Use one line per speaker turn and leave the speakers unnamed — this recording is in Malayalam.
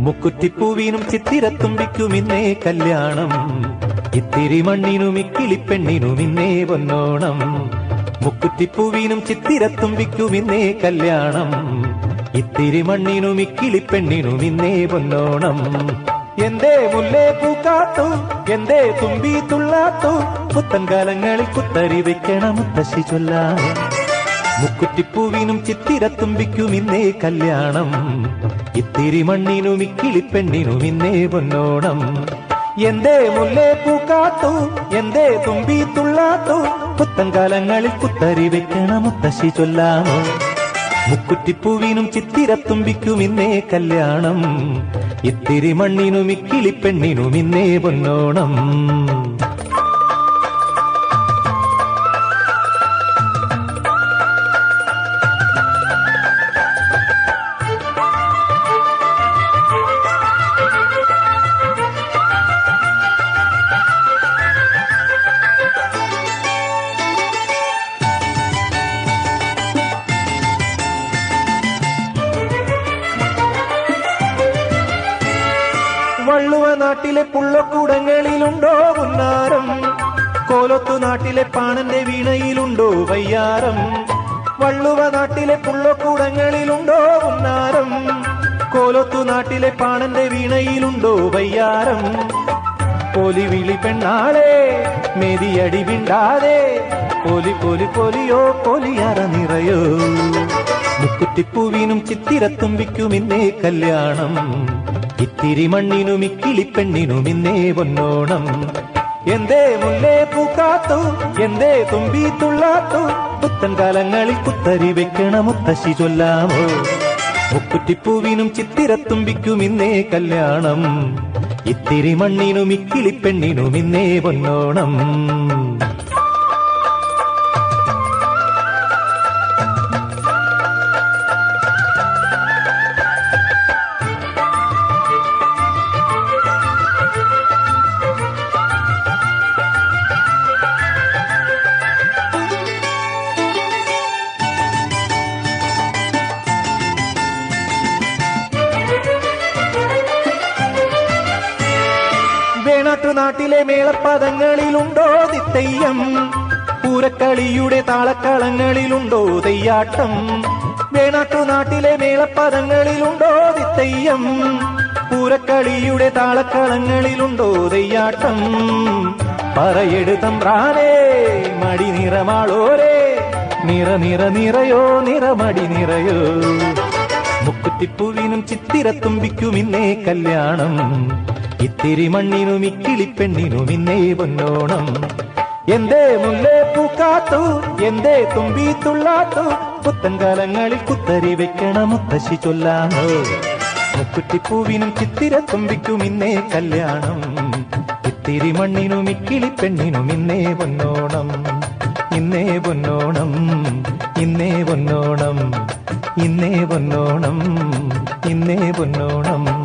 മുക്കുറ്റിപ്പൂവിനും ചിത്തിരത്തുമ്പിക്കും ഇന്നേ കല്യാണം. ഇത്തിരി മണ്ണിനും ഇക്കിളിപ്പെണ്ണിനും ഇന്നേ പൊന്നോണം. മുക്കുറ്റിപ്പൂവിനും ചിത്തിരത്തുമ്പിക്കും ഇന്നേ കല്യാണം. ഇത്തിരി മണ്ണിനും ഇക്കിളിപ്പെണ്ണിനും ഇന്നേ പൊന്നോണം. എന്തേ മുല്ലേ പൂക്കാത്തു, എന്തേ തുമ്പി തുള്ളാത്തു, പുത്തൻ കാലങ്ങളിൽ കുത്തരി വെക്കണ മുത്തശ്ശി ചൊല്ലാൻ. മുക്കുറ്റിപ്പൂവിനും ചിത്തിരത്തുമ്പിക്കും ഇന്നേ കല്യാണം. ഇത്തിരി മണ്ണിനും ഇക്കിളിപ്പെണ്ണിനും ഇന്നേ പൊന്നോണം. എന്തേ മുല്ലേ പൂക്കാത്തു, എന്തേ തുമ്പി തുള്ളാത്തു, പുത്തൻ കാലങ്ങളിൽ കുത്തരി വെക്കണ മുത്തശ്ശി ചൊല്ലാമോ. മുക്കുറ്റിപ്പൂവിനും ചിത്തിരത്തുമ്പിക്കും ഇന്നേ കല്യാണം. ഇത്തിരി മണ്ണിനും ഇക്കിളിപ്പെണ്ണിനും ഇന്നേ പൊന്നോണം. വള്ളുവ നാട്ടിലെ പുള്ളക്കൂടങ്ങളിലുണ്ടോ പുന്നാരം, കോലത്തു നാട്ടിലെ പാണന്റെ വീണയിലുണ്ടോ വയ്യാരം. വള്ളുവ നാട്ടിലെ പുള്ളക്കൂടങ്ങളിലുണ്ടോ പുന്നാരം, കോലത്തു നാട്ടിലെ പാണന്റെ വീണയിലുണ്ടോ വയ്യാരം. പോലി വിളി പെണ്ണാളെ മെതിയടി വിണ്ടാതെ, പോലി പോലി പോലിയോ പോലിയാറ നിറയോ. മുക്കുറ്റിപ്പൂവിനും ചിത്തിരത്തുമ്പിക്കും ഇന്നേ കല്യാണം. ഇത്തിരി മണ്ണിനും ഇക്കിളിപ്പെണ്ണിനും ഇന്നേ പൊന്നോണം. എന്തേ മുല്ലേ പൂക്കാത്തു, എന്തേ തുമ്പി തുള്ളാത്തു, പുത്തൻ കാലങ്ങളിൽ കുത്തരി വെക്കണ മുത്തശ്ശി ചൊല്ലാമോ. മുക്കുറ്റിപ്പൂവിനും ചിത്തിരത്തുമ്പിക്കും ഇന്നേ കല്യാണം. ഇത്തിരി മണ്ണിനും ഇക്കിളിപ്പെണ്ണിനും ഇന്നേ പൊന്നോണം. നാട്ടിലെ മേളപ്പദങ്ങളിലുണ്ടോ തിത്തയ്യം, പൂരക്കളിയുടെ താളക്കളങ്ങളിലുണ്ടോ തെയ്യാട്ടം. വേണാട്ടു നാട്ടിലെ മേളപ്പദങ്ങളിലുണ്ടോ തിത്തയ്യം, പൂരക്കളിയുടെ താളക്കളങ്ങളിലുണ്ടോ തെയ്യാട്ടം. പറയെടു തമ്പ്രാനേ മടി നിറമാളോരേ, നിറ നിറ നിറയോ നിറമടി നിറയോ. മുക്കുറ്റിപ്പൂവിനും ചിത്തിരത്തുമ്പിക്കും ഇന്നേ കല്യാണം. ഇത്തിരി മണ്ണിനും ഇക്കിളിപ്പെണ്ണിനും ഇന്നേ പൊന്നോണം. എന്തേ മുല്ലേ പൂക്കാത്തു, എന്തേ തുമ്പി തുള്ളാത്തു, പുത്തൻ കാലങ്ങളിൽ കുത്തരി വെക്കണ മുത്തശ്ശി ചൊല്ലാമോ. മുക്കുറ്റിപ്പൂവിനും ചിത്തിരത്തുമ്പിക്കും ഇന്നേ കല്യാണം. ഇത്തിരി മണ്ണിനും ഇക്കിളിപ്പെണ്ണിനും ഇന്നേ പൊന്നോണം. ഇന്നേ പൊന്നോണം, ഇന്നേ പൊന്നോണം, ഇന്നേ പൊന്നോണം, ഇന്നേ പൊന്നോണം.